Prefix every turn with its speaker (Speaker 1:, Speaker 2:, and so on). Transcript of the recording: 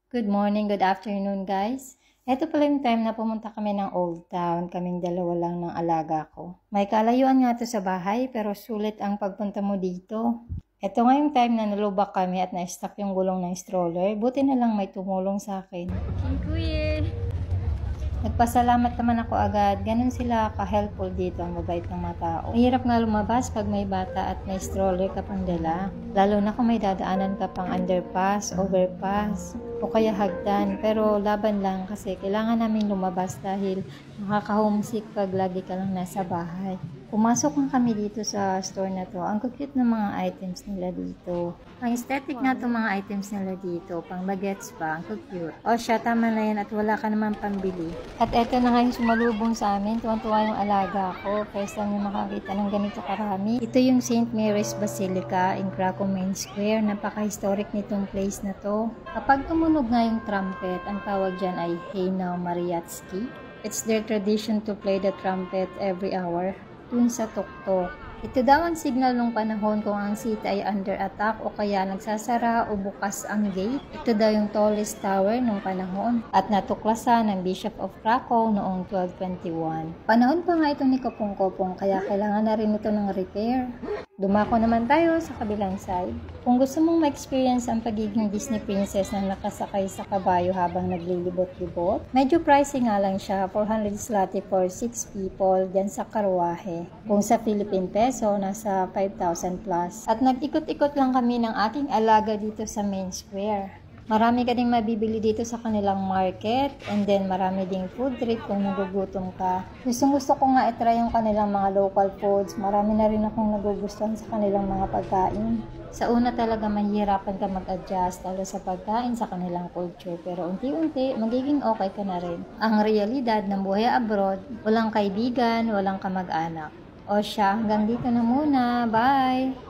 Speaker 1: Good morning, good afternoon guys. Ito pala yung time na pumunta kami ng Old Town. Kaming dalawa lang ng alaga ko. May kalayuan nga to sa bahay pero sulit ang pagpunta mo dito. Ito nga yung time na nalubak kami at na-stuck yung gulong ng stroller. Buti na lang may tumulong sa akin.
Speaker 2: Kuya.
Speaker 1: Nagpasalamat naman ako agad. Ganun sila ka-helpful dito, ang mabait ng mga tao. Mahirap nga lumabas pag may bata at may stroller ka pang dala. Lalo na kung may dadaanan ka pang underpass, overpass, o kaya hagdan. Pero laban lang kasi kailangan namin lumabas dahil nakaka-homesick pag lagi ka lang nasa bahay. Pumasok na kami dito sa store na to. Ang cute ng mga items nila dito. Ang aesthetic na itong mga items nila dito. Pang bagets pa. Ang cute. O siya, tama na yan at wala ka naman pambili. At eto na nga yung sumalubong sa amin. Tuwan-tuwa yung alaga ko. First time yung makakita ng ganito karami. Ito yung St. Mary's Basilica in Krakow Main Square. Napaka-historic nitong place na to. Kapag tumunog nga yung trumpet, ang tawag dyan ay Hey Now Mariatsky. It's their tradition to play the trumpet every hour dun sa tuktok. Ito daw ang signal ng panahon kung ang city ay under attack o kaya nagsasara o bukas ang gate. Ito daw yung tallest tower nung panahon at natuklasan ng Bishop of Krakow noong 1221. Panahon pa nga ito ni Kopong-Kopong kaya kailangan na rin ito ng repair. Dumako naman tayo sa kabilang side. Kung gusto mong ma-experience ang pagiging Disney princess na nakasakay sa kabayo habang naglilibot-libot, medyo pricey nga lang siya, 400 zloty for 6 people dyan sa karwahe. Kung sa Philippine peso, nasa 5,000 plus. At nag-ikot-ikot lang kami ng aking alaga dito sa main square. Marami ka ding mabibili dito sa kanilang market and then marami ding food trip kung nagugutom ka. Gusto ko nga itry yung kanilang mga local foods. Marami na rin akong nagugustuhan sa kanilang mga pagkain. Sa una talaga mahihirapan ka mag-adjust lalo sa pagkain sa kanilang culture pero unti-unti magiging okay ka na rin. Ang realidad ng buhay abroad, walang kaibigan, walang kamag-anak. O siya, hanggang dito na muna. Bye!